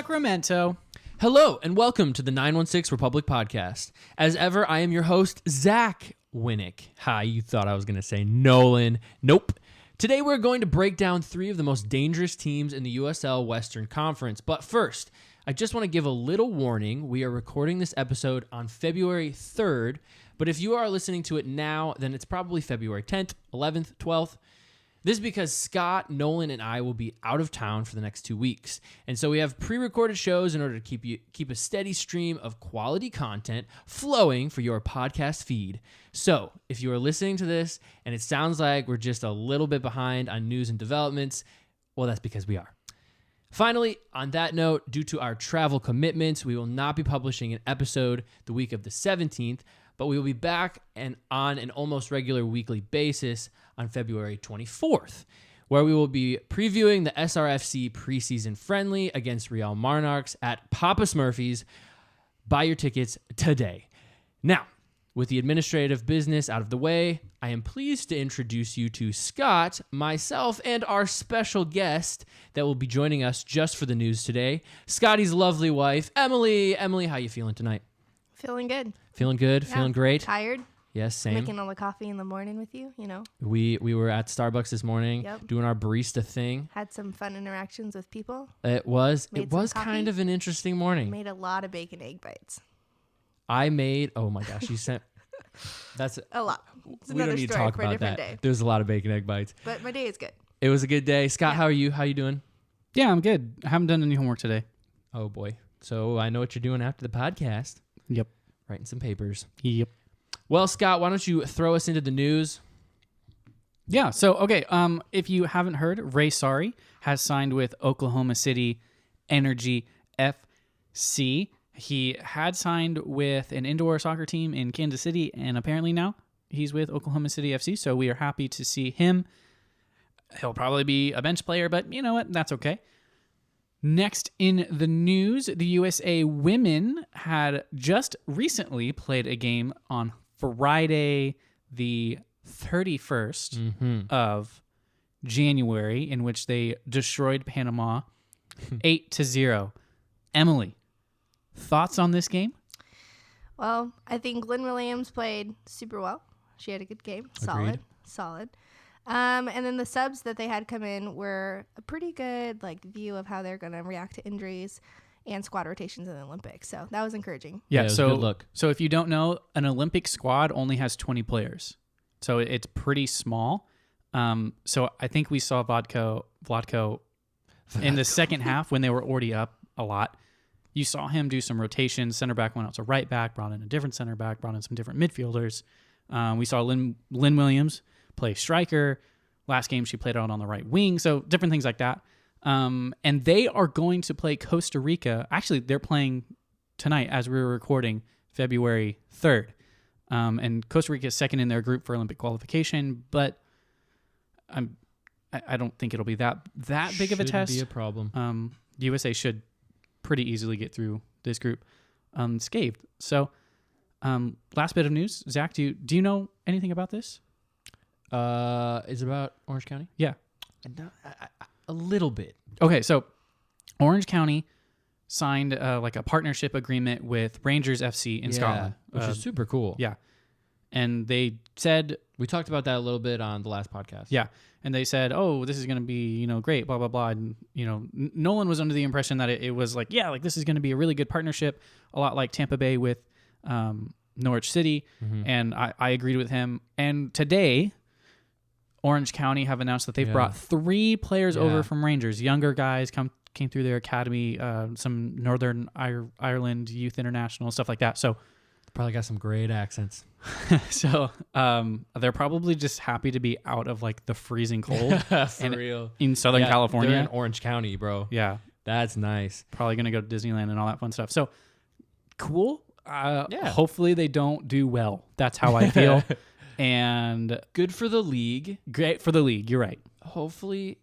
Sacramento. Hello, and welcome to the 916 Republic Podcast. As ever, I am your host, Zach Winnick. Hi, you thought I was going to say Nolan. Nope. Today, we're going to break down three of the most dangerous teams in the USL Western Conference. But first, I just want to give a little warning. We are recording this episode on February 3rd, but if you are listening to it now, then it's probably February 10th, 11th, 12th. This is because Scott, Nolan, and I will be out of town for the next 2 weeks. And so we have pre-recorded shows in order to keep a steady stream of quality content flowing for your podcast feed. So if you are listening to this and it sounds like we're just a little bit behind on news and developments, well, that's because we are. Finally, on that note, due to our travel commitments, we will not be publishing an episode the week of the 17th, but we will be back and on an almost regular weekly basis on February 24th, where we will be previewing the SRFC preseason friendly against Real Monarchs at Papa Smurphy's. Buy your tickets today. Now, with the administrative business out of the way, I am pleased to introduce you to Scott, myself, and our special guest that will be joining us just for the news today, Scotty's lovely wife, Emily. Emily, how you feeling tonight? Feeling good. Feeling good? Yeah. Feeling great? Tired. Yes, same. Making all the coffee in the morning with you, you know. We were at Starbucks this morning doing our barista thing. Had some fun interactions with people. It was Made kind of an interesting morning. Made a lot of bacon egg bites. I made, oh my gosh, you sent, that's a lot. It's we don't need to talk about that. Day. There's a lot of bacon egg bites. But my day is good. It was a good day. Scott, how are you? How you doing? Yeah, I'm good. I haven't done any homework today. Oh boy. So I know what you're doing after the podcast. Yep. Writing some papers. Yep. Well, Scott, why don't you throw us into the news? Yeah, so, okay, if you haven't heard, Ray Sari has signed with Oklahoma City Energy FC. He had signed with an indoor soccer team in Kansas City, and apparently now he's with Oklahoma City FC, so we are happy to see him. He'll probably be a bench player, but you know what? That's okay. Next in the news, the USA women had just recently played a game on Friday, the 31st of January, in which they destroyed Panama 8-0. Emily, thoughts on this game? Well, I think Lynn Williams played super well. She had a good game. Agreed. Solid. And then the subs that they had come in were a pretty good view of how they're going to react to injuries and squad rotations in the Olympics. So that was encouraging. Yeah, so good look. So if you don't know, an Olympic squad only has 20 players. So it's pretty small. So I think we saw Vlatko in the second half when they were already up a lot. You saw him do some rotations. Center back went out to right back, brought in a different center back, brought in some different midfielders. We saw Lynn Williams play striker. Last game, she played out on the right wing. So different things like that. And they are going to play Costa Rica. Actually, they're playing tonight as we were recording, February 3rd. And Costa Rica is second in their group for Olympic qualification, but I don't think it'll be that big of a test. Shouldn't be a problem. USA should pretty easily get through this group unscathed. So, last bit of news. Zach, do you know anything about this? Is it about Orange County? Yeah. A little bit. Okay, so Orange County signed a partnership agreement with Rangers FC in Scotland. Which is super cool. Yeah. And they said... We talked about that a little bit on the last podcast. Yeah. And they said, oh, this is going to be, great, blah, blah, blah. And, Nolan was under the impression that it was this is going to be a really good partnership, a lot like Tampa Bay with Norwich City. Mm-hmm. And I agreed with him. And today... Orange County have announced that they've brought 3 players over from Rangers. Younger guys came through their academy, some Northern Ireland Youth International, stuff like that. So probably got some great accents. So they're probably just happy to be out of the freezing cold real in Southern California. They're in Orange County, bro. Yeah. That's nice. Probably going to go to Disneyland and all that fun stuff. So cool. Hopefully they don't do well. That's how I feel. And good for the league. Great for the league. You're right. Hopefully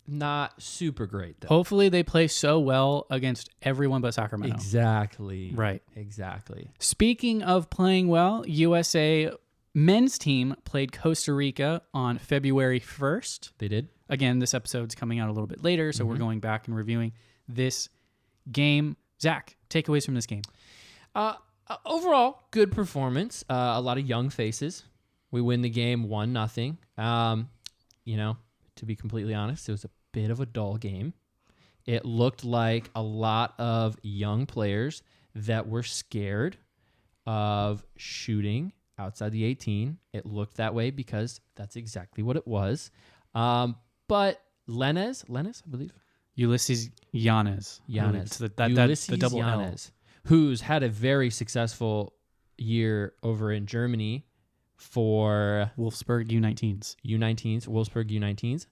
not super great, though. Hopefully they play so well against everyone but Sacramento. Exactly. Right. Exactly. Speaking of playing well, USA men's team played Costa Rica on February 1st. They did. Again, this episode's coming out a little bit later, so we're going back and reviewing this game. Zach, takeaways from this game. Overall, good performance. A lot of young faces. We win the game 1-0. To be completely honest, it was a bit of a dull game. It looked like a lot of young players that were scared of shooting outside the 18. It looked that way because that's exactly what it was. But Lenez, I believe. Ulysses Yanez. Yanez. That's the double Yanez, who's had a very successful year over in Germany for Wolfsburg U19s. Wolfsburg U19s.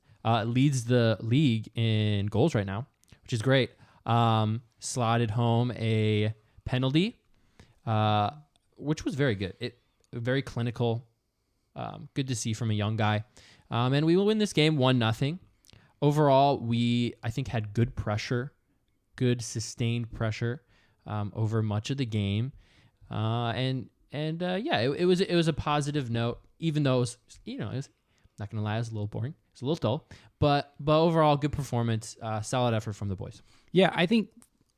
Leads the league in goals right now, which is great. Slotted home a penalty, which was very good. Very clinical. Good to see from a young guy. And we will win this game 1-0. Overall, we, I think, had good pressure, good sustained pressure over much of the game. It was a positive note, even though it was not going to lie, it was a little boring. It's a little dull, but overall, good performance, solid effort from the boys. Yeah, I think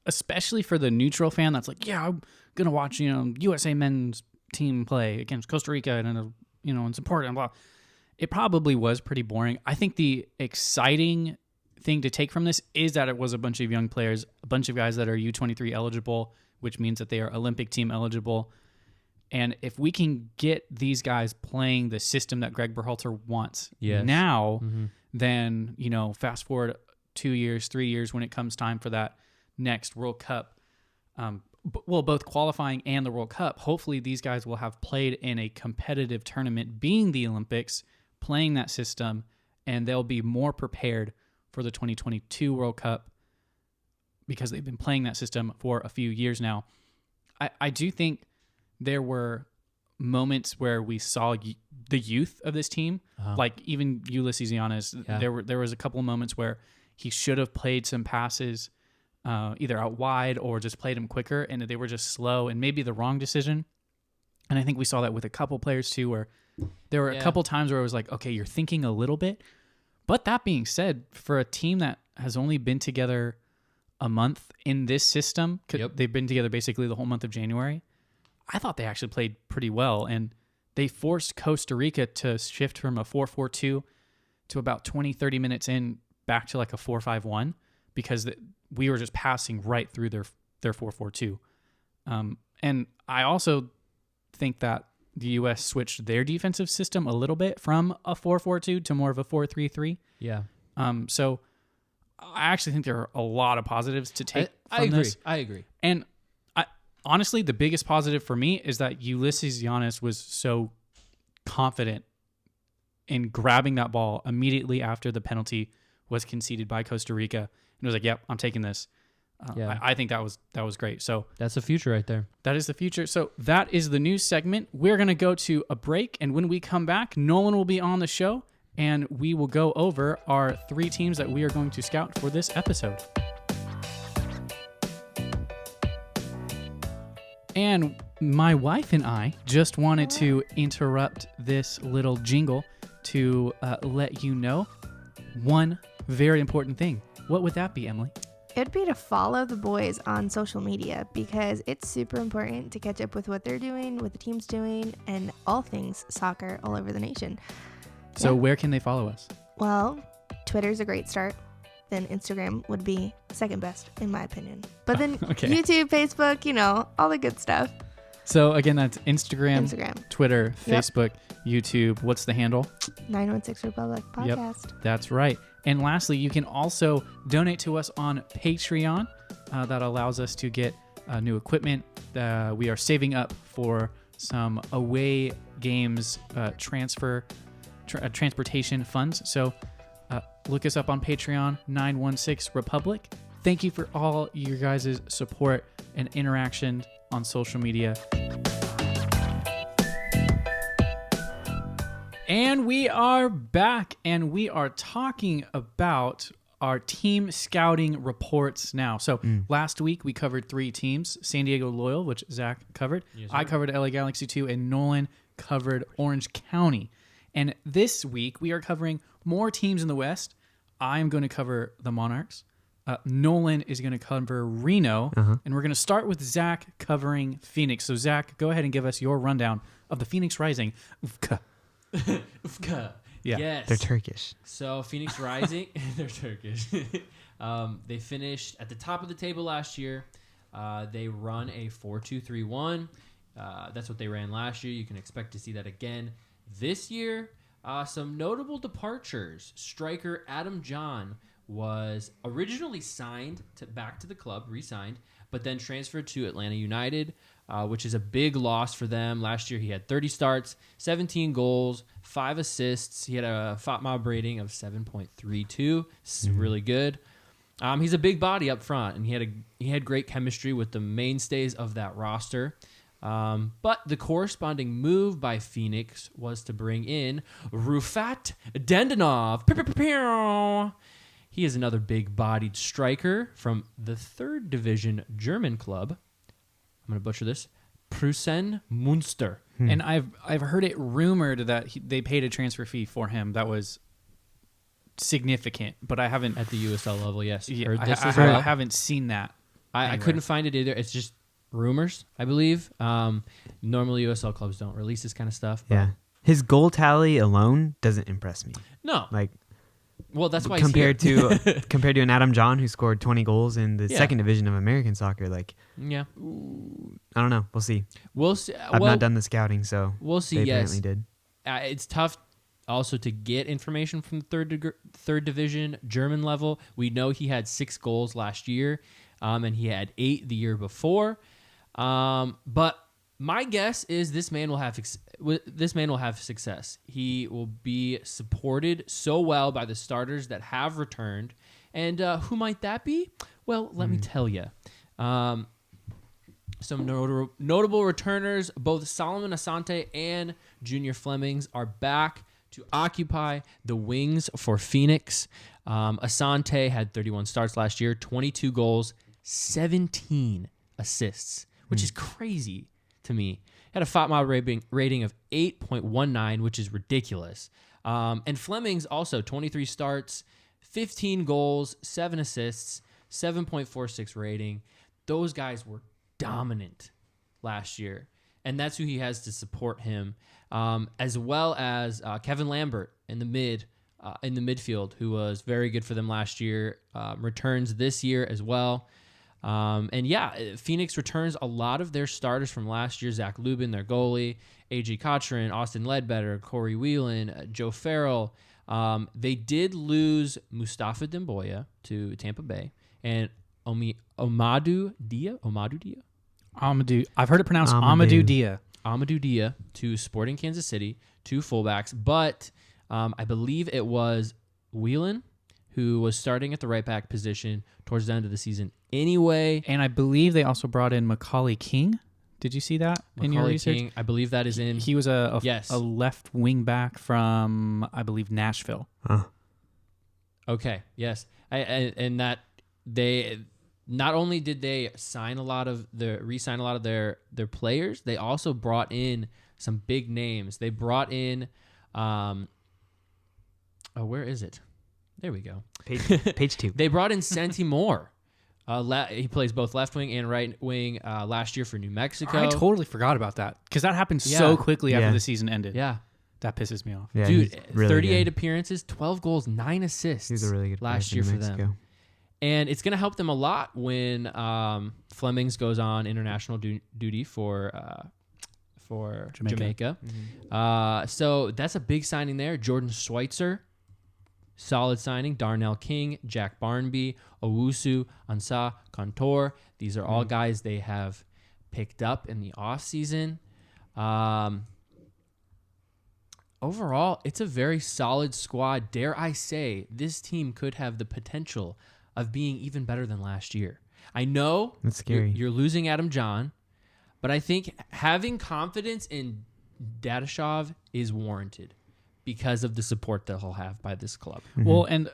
especially for the neutral fan that's like, yeah, I'm going to watch, USA men's team play against Costa Rica and support and blah. It probably was pretty boring. I think the exciting thing to take from this is that it was a bunch of young players, a bunch of guys that are U23 eligible, which means that they are Olympic team eligible. And if we can get these guys playing the system that Greg Berhalter wants now, then, fast forward 2 years, 3 years when it comes time for that next World Cup, both qualifying and the World Cup, hopefully these guys will have played in a competitive tournament, being the Olympics, playing that system, and they'll be more prepared for the 2022 World Cup because they've been playing that system for a few years now. I do think there were moments where we saw the youth of this team, like even Ulysses Yanez. Yeah. There was a couple of moments where he should have played some passes either out wide or just played them quicker, and they were just slow and maybe the wrong decision. And I think we saw that with a couple players too, where there were a couple times where it was like, okay, you're thinking a little bit. But that being said, for a team that has only been together a month in this system, they've been together basically the whole month of January, I thought they actually played pretty well. And they forced Costa Rica to shift from a 4-4-2 to about 20, 30 minutes in back to like a 4-5-1 because we were just passing right through their 4-4-2. And I also think that the U.S. switched their defensive system a little bit from a 4-4-2 to more of a 4-3-3. Yeah. So I actually think there are a lot of positives to take from this. I agree. And honestly, the biggest positive for me is that Ulysses Yanez was so confident in grabbing that ball immediately after the penalty was conceded by Costa Rica. And was like, yep, I'm taking this. I think that was great. So that's the future right there. That is the future. So that is the news segment. We're going to go to a break. And when we come back, Nolan will be on the show and we will go over our 3 teams that we are going to scout for this episode. And my wife and I just wanted to interrupt this little jingle to let you know one very important thing. What would that be, Emily? It'd be to follow the boys on social media because it's super important to catch up with what they're doing, what the team's doing, and all things soccer all over the nation. So where can they follow us? Well, Twitter's a great start. Then Instagram would be second best, in my opinion. But then YouTube, Facebook, all the good stuff. So again, that's Instagram, Twitter, Facebook, YouTube. What's the handle? 916 Republic Podcast. Yep, that's right. And lastly, you can also donate to us on Patreon. That allows us to get new equipment. We are saving up for some away games transportation funds. So look us up on Patreon, 916 Republic. Thank you for all your guys' support and interaction on social media. And we are back, and we are talking about our team scouting reports now. So last week we covered 3 teams: San Diego Loyal, which Zach covered. Yes, I covered LA Galaxy 2, and Nolan covered Orange County. And this week we are covering more teams in the West. I'm going to cover the Monarchs. Nolan is going to cover Reno, and we're going to start with Zach covering Phoenix. So, Zach, go ahead and give us your rundown of the Phoenix Rising. Ufka. Yeah. Yes. They're Turkish. So Phoenix Rising, they're Turkish. They finished at the top of the table last year. They run a 4-2-3-1. That's what they ran last year. You can expect to see that again this year. Some notable departures. Striker Adam John was originally signed back to the club, re-signed, but then transferred to Atlanta United, which is a big loss for them. Last year he had 30 starts, 17 goals, 5 assists. He had a FOTMOB rating of 7.32. This is really good. He's a big body up front, and he had great chemistry with the mainstays of that roster. But the corresponding move by Phoenix was to bring in Rufat Dandanov. He is another big-bodied striker from the 3rd division German club. I'm going to butcher this. Prusen Munster. And I've heard it rumored that they paid a transfer fee for him that was significant, but I haven't At the USL level, yes. Yeah, Heard this I as well. haven't seen that. I anywhere. couldn't find it either. It's just rumors, I believe. Normally USL clubs don't release this kind of stuff. But Yeah. His goal tally alone doesn't impress me. No. Like Well, that's why compared he's here. to compared to an Adam John who scored 20 goals in the Yeah. 2nd division of American soccer. Like Yeah. I don't know. We'll see. We'll see. I've not done the scouting, so We'll see, they yes. apparently did. It's tough also to get information from the third division German level. We know he had 6 goals last year, and he had 8 the year before. But my guess is this man will have success. He will be supported so well by the starters that have returned. And who might that be? Well, let me tell you. Some notable returners, both Solomon Asante and Junior Flemings, are back to occupy the wings for Phoenix. Asante had 31 starts last year, 22 goals, 17 assists, which is crazy to me. Had a FOTMOB rating of 8.19, which is ridiculous. And Flemings also 23 starts, 15 goals, 7 assists, 7.46 rating. Those guys were dominant last year, and that's who he has to support him, as well as Kevin Lambert in the midfield, who was very good for them last year. Returns this year as well. And yeah, Phoenix returns a lot of their starters from last year. Zach Lubin, their goalie, A.J. Cochran, Austin Ledbetter, Corey Whelan, Joe Farrell. They did lose Mustafa Demboya to Tampa Bay and Amadou Dia. I've heard it pronounced Amadou Dia. Amadou Dia to Sporting Kansas City, 2 fullbacks. But I believe it was Whelan who was starting at the right back position towards the end of the season anyway. And I believe they also brought in Macaulay King. Did you see that in your Macaulay research? King, I believe that is in. He was a Yes. left wing back from, I believe, Nashville. Okay, yes. And that they not only did they re-sign a lot of their players, they also brought in some big names. They brought in where is it? There we go. Page 2. They brought in Santi Moore. He plays both left wing and right wing last year for New Mexico. I totally forgot about that because that happened so quickly after Yeah. the season ended. Yeah. That pisses me off. Yeah, Dude, he's really 38 good. appearances, 12 goals, 9 assists. He's a really good last player year for Mexico. them. And it's going to help them a lot when Flemings goes on international duty for Jamaica. So that's a big signing there. Jordan Schweitzer, solid signing. Darnell King, Jack Barnby, Owusu, Ansah, Contour. These are all guys they have picked up in the offseason. Overall, it's a very solid squad. Dare I say, this team could have the potential of being even better than last year. I know That's scary. You're losing Adam John, but I think having confidence in Dadashov is warranted because of the support that he'll have by this club. Well, and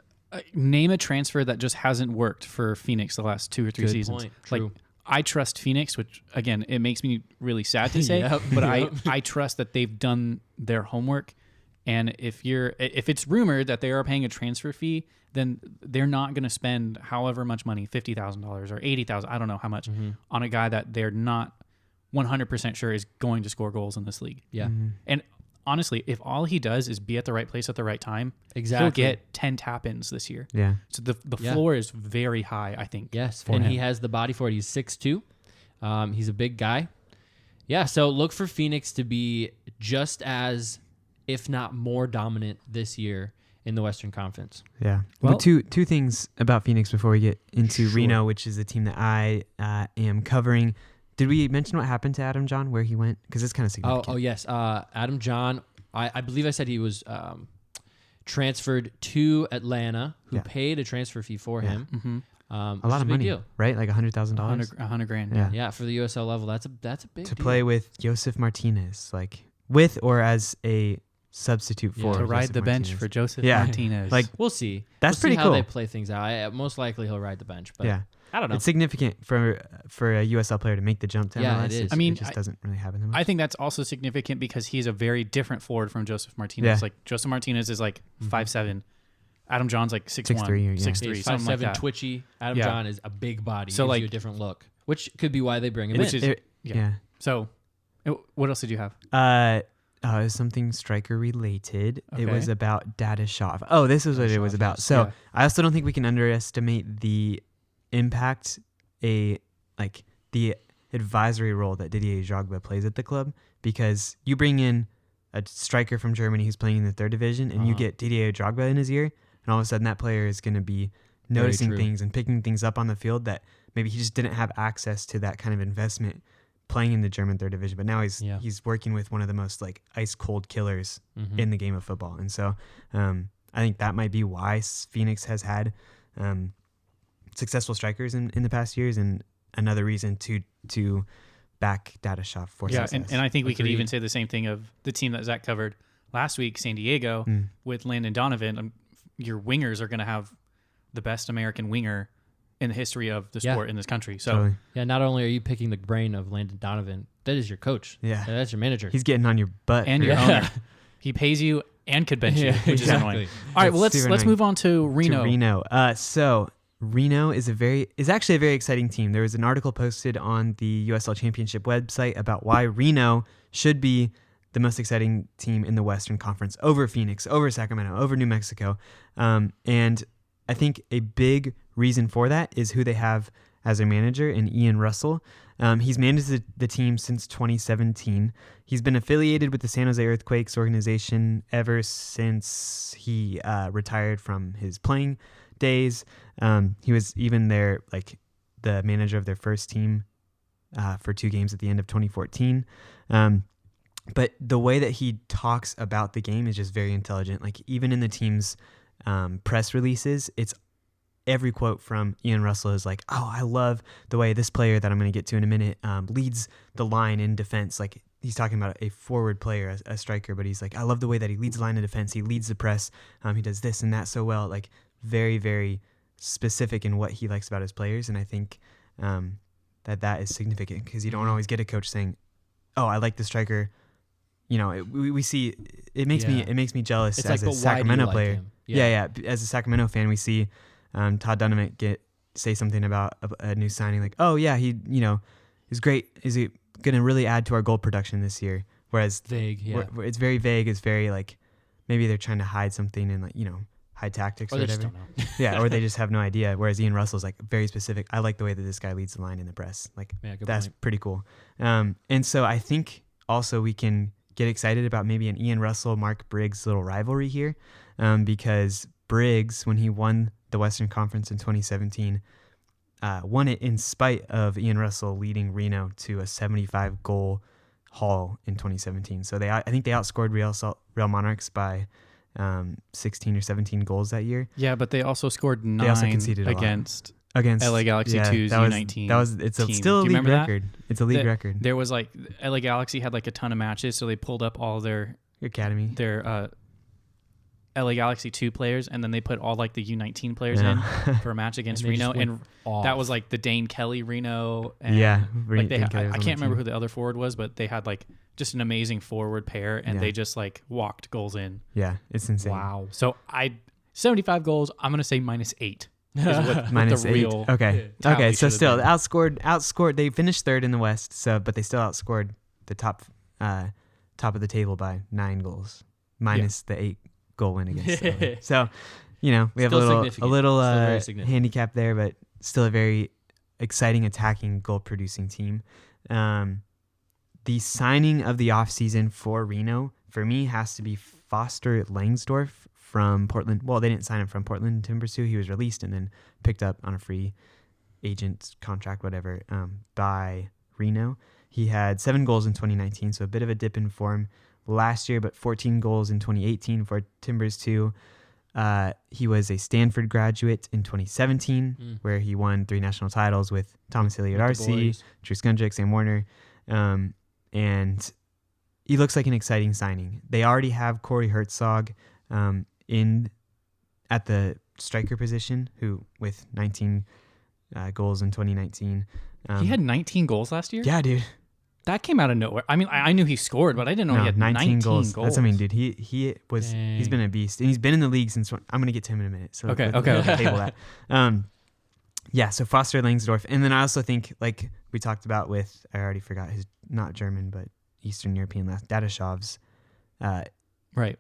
name a transfer that just hasn't worked for Phoenix the last 2 or 3 Good seasons. point. Like, True. I trust Phoenix, which again, it makes me really sad to say, Yep. but Yep. I trust that they've done their homework And if it's rumored that they are paying a transfer fee, then they're not going to spend however much money, $50,000 or $80,000, I don't know how much, on a guy that they're not 100% sure is going to score goals in this league. Yeah. And honestly, if all he does is be at the right place at the right time, Exactly. he'll get 10 tap-ins this year. Yeah. So the floor is very high, I think. Yes, for and him. he has the body for it. He's 6'2". He's a big guy. Yeah, so look for Phoenix to be just as, if not more dominant this year in the Western Conference. Yeah. Well- Well, two things about Phoenix before we get into Sure. Reno, which is the team that I am covering. Did we mention what happened to Adam John, where he went? Because it's kind of significant. Oh yes. Adam John, I believe I said he was transferred to Atlanta, who Yeah. paid a transfer fee for him. Mm-hmm. A lot of money, deal. right? Like $100,000 $100 grand. Yeah. Yeah, for the USL level, that's a big to deal. play with Josef Martinez, like with or as a substitute Yeah. for To ride Josef the bench Martinez. for Joseph Yeah. Martinez. Like, We'll see. That's We'll pretty see how cool. they play things out. Most likely he'll ride the bench, but yeah, I don't know. it's significant for a USL player to make the jump to Yeah, MLS. it is. I mean, it just doesn't really happen that much. I think that's also significant because he's a very different forward from Joseph Martinez. Yeah. Like Joseph Martinez is like 5'7". Adam John's like 6'1", 6'3", yeah. 6'3", He's something like 5'7", that. twitchy. Adam Yeah. John is a big body. So, Gives like- you a different look, which could be why they bring him Which in. is- yeah. yeah. So, what else did you have? It was something striker related. It Okay. was about Data Shaw. Oh, this is what it was Dadashov, about. yes. So Yeah. I also don't think we can underestimate the impact the advisory role that Didier Drogba plays at the club, because you bring in a striker from Germany who's playing in the 3rd division and you Uh-huh. get Didier Drogba in his ear, and all of a sudden that player is going to be Very noticing true. things and picking things up on the field that maybe he just didn't have access to that kind of investment playing in the German 3rd division. But now Yeah. he's working with one of the most like ice cold killers Mhm. in the game of football. And so I think that might be why Phoenix has had successful strikers in the past years, and another reason to back Dadashov for Yeah, success. and I think we could Agreed. even say the same thing of the team that Zach covered last week, San Diego, with Landon Donovan. Your wingers are going to have the best American winger in the history of the Yeah. sport in this country. So Totally. Yeah, not only are you picking the brain of Landon Donovan, that is your coach. Yeah. That's your manager. He's getting on your butt. and for- your Yeah. owner, he pays you and could bench you, Yeah, which is exactly. annoying. All right, well That's let's super annoying. move on to Reno. To Reno. So Reno is actually a very exciting team. There was an article posted on the USL Championship website about why Reno should be the most exciting team in the Western Conference over Phoenix, over Sacramento, over New Mexico. And I think a big reason for that is who they have as their manager in Ian Russell. He's managed the team since 2017. He's been affiliated with the San Jose Earthquakes organization ever since he retired from his playing days. He was even the manager of their first team for 2 games at the end of 2014. But the way that he talks about the game is just very intelligent. Like even in the team's press releases, it's every quote from Ian Russell is like, "Oh, I love the way this player that I'm going to get to in a minute leads the line in defense." Like he's talking about a forward player, a striker, but he's like, "I love the way that he leads the line of defense. He leads the press. He does this and that so well." Like very, very specific in what he likes about his players, and I think that is significant because you don't always get a coach saying, "Oh, I like the striker." You know, we see it makes me jealous It's as like, a but why do you Sacramento like player. him? Yeah. As a Sacramento fan, we see Todd Dunham say something about a new signing, like, "Oh yeah, he is great. Is he going to really add to our goal production this year?" Whereas Vague, yeah. where it's very vague. It's very like maybe they're trying to hide something and hide tactics Or or they just whatever. don't know. Yeah, or they just have no idea. Whereas Ian Russell's like very specific. I like the way that this guy leads the line in the press. Like Yeah, good that's point. pretty cool. And so I think also we can get excited about maybe an Ian Russell, Mark Briggs little rivalry here, because Briggs, when he won the Western Conference in 2017, won it in spite of Ian Russell leading Reno to a 75-goal haul in 2017. So I think they outscored Real Monarchs by 16 or 17 goals that year. Yeah, but they also scored 9 also conceded a lot. against Against LA Galaxy 2's that was- U19 It's team. still a Do you league remember that? record. It's a league record. There was LA Galaxy had a ton of matches, so they pulled up all their Academy. LA Galaxy 2 players, and then they put all the U19 players Yeah. in for a match against And they Reno, just went and off. that was the Dane Kelly Reno. And Yeah, they Dane Kelly was I on can't the remember team. who the other forward was, but they had just an amazing forward pair, and Yeah. they just like walked goals in. Yeah, it's insane. Wow. So 75 goals. I'm gonna say -8. Is what Minus the 8. real Okay. tally Okay. So should have still been. outscored. They finished third in the West. But they still outscored the top of the table by 9 goals, minus the 8 goal win against. LA. So, we have Still a significant. little Still very significant. handicap there, but still a very exciting attacking goal producing team. The signing of the offseason for Reno for me has to be Foster Langsdorff from Portland. Well, they didn't sign him from Portland Timbers. He was released and then picked up on a free agent contract, whatever, by Reno. He had 7 goals in 2019, so a bit of a dip in form last year, but 14 goals in 2018 for Timbers too. He was a Stanford graduate in 2017, where he won 3 national titles with Thomas Hilliard With the Arce, boys. Drew Skundrick, Sam Warner, and he looks like an exciting signing. They already have Corey Herzog at the striker position, who with 19 goals in 2019. He had 19 goals last year. Yeah, dude. That came out of nowhere. I mean, I knew he scored, but I didn't know he had 19 goals. That's dude. He's been a beast, and he's been in the league since. I'm gonna get to him in a minute. So Okay. Table that. Yeah. So Foster Langsdorff, and then I also think, like we talked about with, I already forgot his, not German but Eastern European last, Dadashov's Right.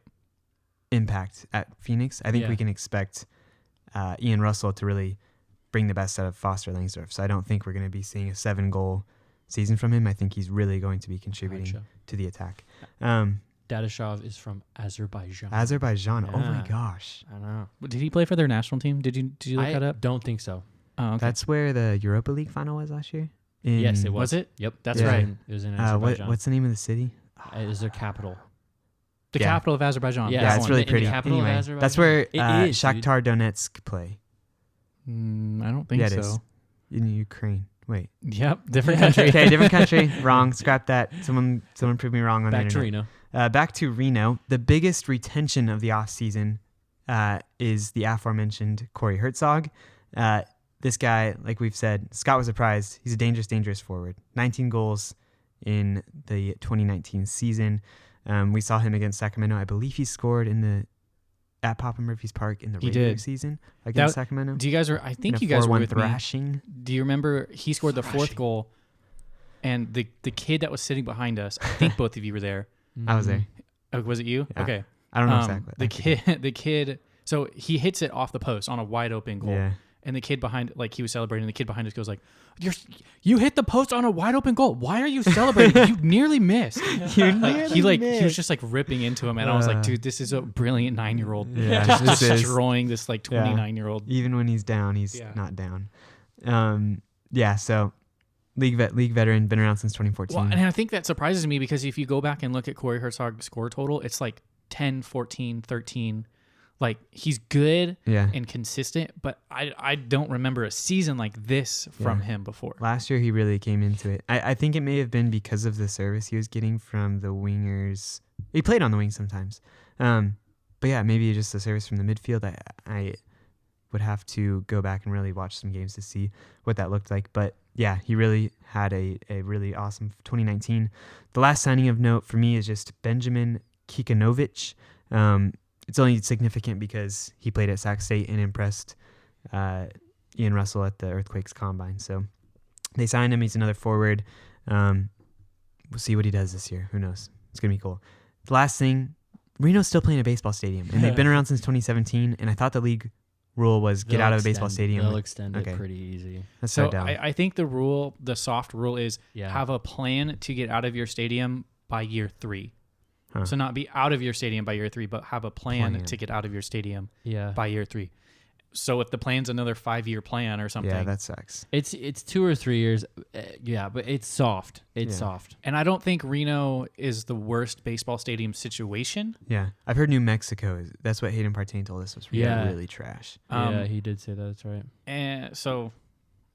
impact at Phoenix. I think Yeah. we can expect Ian Russell to really bring the best out of Foster Langsdorff. So I don't think we're going to be seeing a 7-goal season from him. I think he's really going to be contributing Gotcha. to the attack. Dadashov is from Azerbaijan. Azerbaijan. Oh my Yeah. gosh. I know. Did he play for their national team? Did you look I that up? don't think so. Oh, okay. That's where the Europa League final was last year. Yes, it was. Was it? Yep. That's Yeah. right. It was in Azerbaijan. What's the name of the city? It is their capital. The Yeah. capital of Azerbaijan. Yeah, Yeah, that it's one. really in the pretty. capital of Anyway, Azerbaijan? that's where It is, dude. Shakhtar Donetsk play. I don't think Yeah, it so. is. In Ukraine. Wait. Yep, different country. Okay, different country. Wrong. Scrap that. Someone prove me wrong on Back the to internet. Reno. Back to Reno. The biggest retention of the offseason is the aforementioned Corey Herzog. This guy, like we've said, Scott was surprised. He's a dangerous forward. 19 goals in the 2019 season. We saw him against Sacramento. I believe he scored at Papa Murphy's Park in the He regular did. season against Sacramento. Do you guys I think In a you guys were 4-1 with thrashing. me. Do you remember he scored the 4th Thrashing. goal, and the kid that was sitting behind us? I think both of you were there. I was there. Was it you? Yeah. Okay. I don't know exactly. The kid. So he hits it off the post on a wide open goal. Yeah. And the kid behind, like he was celebrating. The kid behind us goes like, "You hit the post on a wide open goal. Why are you celebrating? You nearly missed." He was just like ripping into him, and I was like, "Dude, this is a brilliant 9-year-old Yeah, just this is- destroying this like 29-year-old." Even when he's down, he's Yeah. not down. So league veteran, been around since 2014. Well, and I think that surprises me because if you go back and look at Corey Herzog's score total, it's like 10, 14, 13. Like he's good Yeah. and consistent, but I don't remember a season like this from Yeah. him before. Last year, he really came into it. I think it may have been because of the service he was getting from the wingers. He played on the wing sometimes. But yeah, maybe just the service from the midfield. I would have to go back and really watch some games to see what that looked like. But yeah, he really had a really awesome 2019. The last signing of note for me is just Benjamin Kikanovic. It's only significant because he played at Sac State and impressed Ian Russell at the Earthquakes Combine. So they signed him. He's another forward. We'll see what he does this year. Who knows? It's going to be cool. The last thing, Reno's still playing a baseball stadium, and they've been around since 2017, and I thought the league rule was get out of a baseball stadium. They'll extend Okay. it pretty easy. That's So so dumb. I think the soft rule is Yeah. have a plan to get out of your stadium by year 3. Huh. So not be out of your stadium by year 3, but have a plan Plan. to get out of your stadium Yeah. by year 3. So if the plan's another 5-year plan or something, Yeah, that sucks. It's 2 or 3 years. Yeah, but it's soft. It's Yeah. soft. and I don't think Reno is the worst baseball stadium situation. Yeah, I've heard New Mexico. That's what Hayden Partain told us was really, Yeah. really trash. Yeah, he did say that. That's right. And so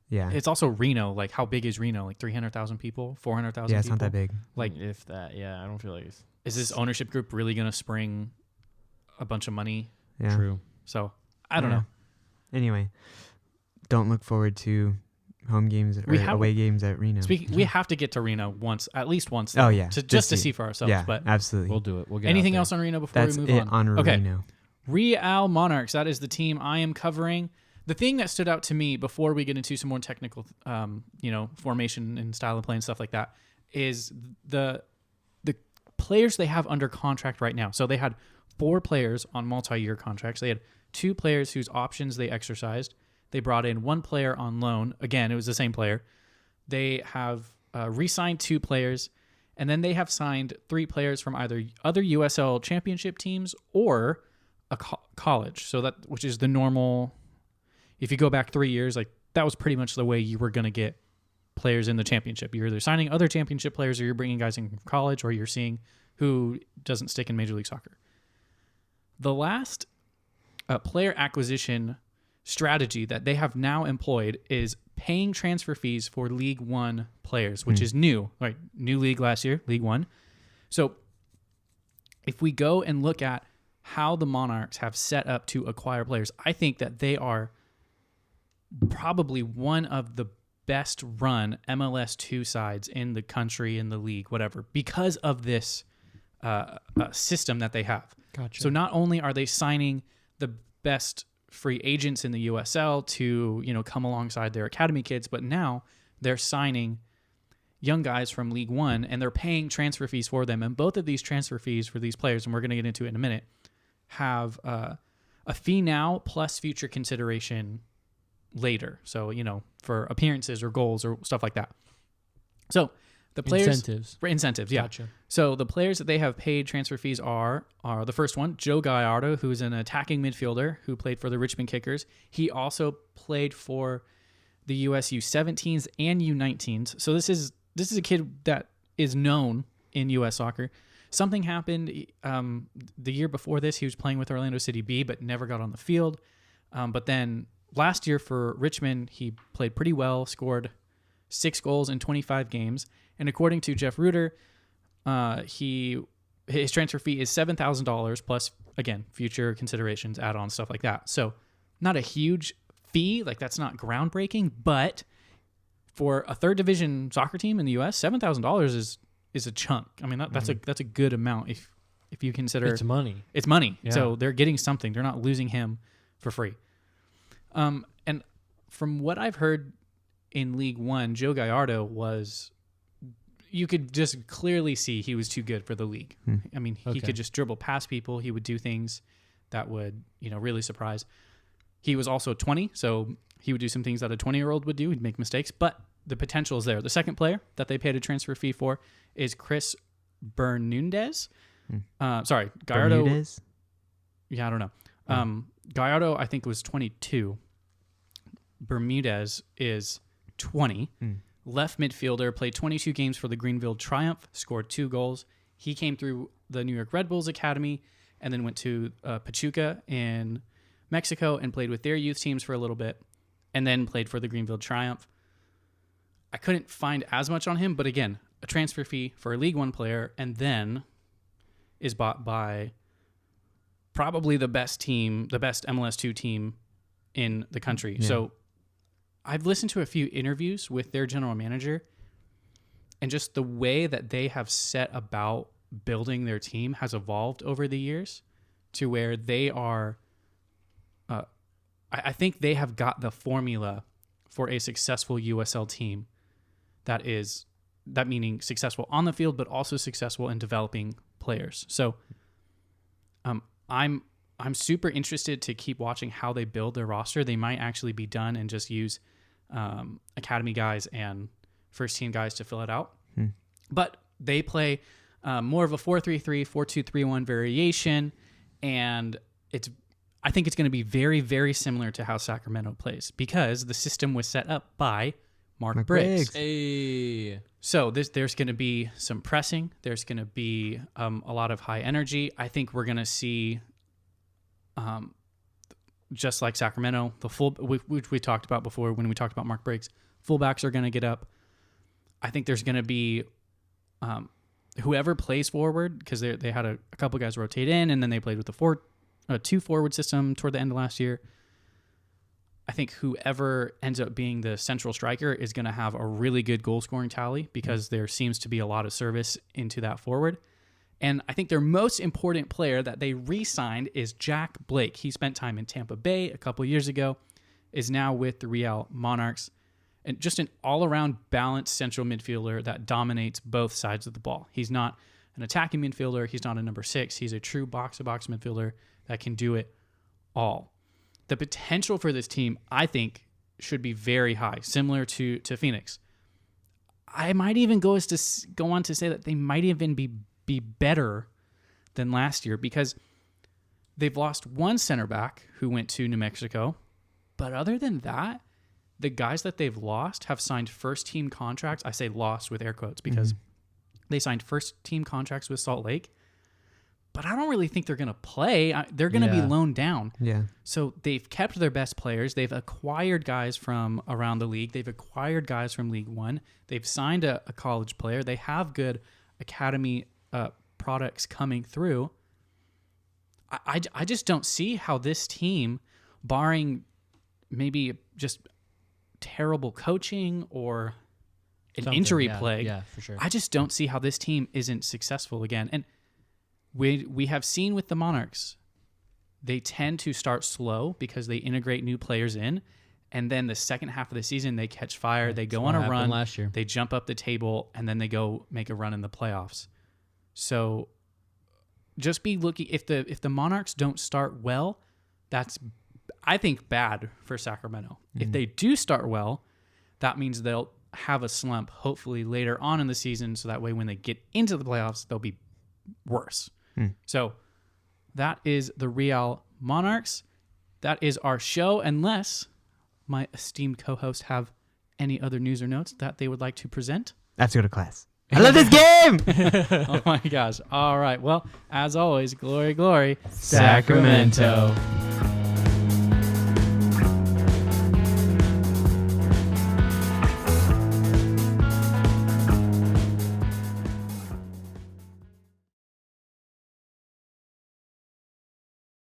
Yeah, it's also Reno. Like, how big is Reno? Like 300,000 people, 400,000 yeah, people. it's not that big. Like, If that, yeah, I don't feel like it's is this ownership group really going to spring a bunch of money? Yeah. true. So I don't know. Anyway, don't look forward to home games or away games at Reno. We have to get to Reno at least once. Oh, yeah. Just to see for ourselves. Yeah, but absolutely. We'll do it. We'll get anything out else on Reno before That's we move it on? on Reno. Real Monarchs. That is the team I am covering. The thing that stood out to me before we get into some more technical, formation and style of play and stuff like that is the players they have under contract right now. So they had 4 players on multi-year contracts. They had 2 players whose options they exercised. They brought in 1 player on loan. Again, it was the same player. They have re-signed 2 players, and then they have signed 3 players from either other USL championship teams or a college. So which is the normal. If you go back 3 years, like that was pretty much the way you were going to get players in the championship. You're either signing other championship players, or you're bringing guys in from college, or you're seeing who doesn't stick in Major League Soccer. The last player acquisition strategy that they have now employed is paying transfer fees for League One players, which is new, right? New league last year, League One. So if we go and look at how the Monarchs have set up to acquire players, I think that they are probably one of the best run MLS2 sides in the country, in the league, whatever, because of this system that they have. Gotcha. So not only are they signing the best free agents in the USL to, come alongside their academy kids, but now they're signing young guys from League One and they're paying transfer fees for them. And both of these transfer fees for these players, and we're going to get into it in a minute, have a fee now plus future consideration later. So, for appearances or goals or stuff like that. So the players... Incentives, yeah. Gotcha. So the players that they have paid transfer fees are the first one, Joe Gallardo, who's an attacking midfielder who played for the Richmond Kickers. He also played for the US U17s and U19s. So this is a kid that is known in US soccer. Something happened the year before this. He was playing with Orlando City B, but never got on the field. But then last year for Richmond, he played pretty well, scored 6 goals in 25 games. And according to Jeff Reuter, his transfer fee is $7,000 plus, again, future considerations, add-ons, stuff like that. So not a huge fee. Like, that's not groundbreaking. But for a third division soccer team in the U.S., $7,000 is a chunk. I mean, that's a good amount if you consider... It's money. It's money. Yeah. So they're getting something. They're not losing him for free. And from what I've heard in League One, Joe Gallardo was... You could just clearly see he was too good for the league. I mean, he could just dribble past people. He would do things that would, really surprise. He was also 20, so he would do some things that a 20-year-old would do. He'd make mistakes, but the potential is there. The second player that they paid a transfer fee for is Chris Bermudez. Sorry, Gallardo. Bermudez? Yeah, I don't know. Gallardo, I think, was 22. Bermudez is 20. Left midfielder, played 22 games for the Greenville Triumph, scored 2 goals. He came through the New York Red Bulls Academy and then went to Pachuca in Mexico and played with their youth teams for a little bit and then played for the Greenville Triumph. I couldn't find as much on him, but again, a transfer fee for a League One player and then is bought by probably the best MLS2 team in the country. Yeah. So I've listened to a few interviews with their general manager, and just the way that they have set about building their team has evolved over the years to where they are, I think they have got the formula for a successful USL team that meaning successful on the field, but also successful in developing players. So I'm super interested to keep watching how they build their roster. They might actually be done and just use academy guys and first team guys to fill it out. But they play more of a 4-3-3, 4-2-3-1 variation, and I think it's going to be very, very similar to how Sacramento plays because the system was set up by Mark Briggs. Hey. So there's going to be some pressing. There's going to be a lot of high energy. I think we're going to see just like Sacramento, which we talked about before when we talked about Mark Briggs, fullbacks are going to get up. I think there's going to be whoever plays forward, because they had a couple guys rotate in, and then they played with the 2 forward system toward the end of last year. I think whoever ends up being the central striker is going to have a really good goal scoring tally because there seems to be a lot of service into that forward. And I think their most important player that they re-signed is Jack Blake. He spent time in Tampa Bay a couple years ago, is now with the Real Monarchs, and just an all-around balanced central midfielder that dominates both sides of the ball. He's not an attacking midfielder. He's not a number 6. He's a true box-to-box midfielder that can do it all. The potential for this team, I think, should be very high, similar to Phoenix. I might even go on to say that they might even be better than last year because they've lost one center back who went to New Mexico. But other than that, the guys that they've lost have signed first-team contracts. I say lost with air quotes because they signed first-team contracts with Salt Lake. But I don't really think they're going to play. They're going to be loaned down. Yeah. So they've kept their best players. They've acquired guys from around the league. They've acquired guys from League One. They've signed a college player. They have good academy products coming through. I just don't see how this team, barring maybe just terrible coaching or an injury plague, for sure. I just don't see how this team isn't successful again. And we have seen with the Monarchs, they tend to start slow because they integrate new players in, and then the second half of the season they catch fire, they go on a run, last year. they jump up the table, and then they go make a run in the playoffs. So just be looking, if the Monarchs don't start well, that's, I think, bad for Sacramento. If they do start well, that means they'll have a slump hopefully later on in the season, so that way when they get into the playoffs, they'll be worse. So that is the Real Monarchs. That is our show, unless my esteemed co-hosts have any other news or notes that they would like to present. I have to go to class. I love this game! Oh my gosh. All right. Well, as always, glory, glory. Sacramento.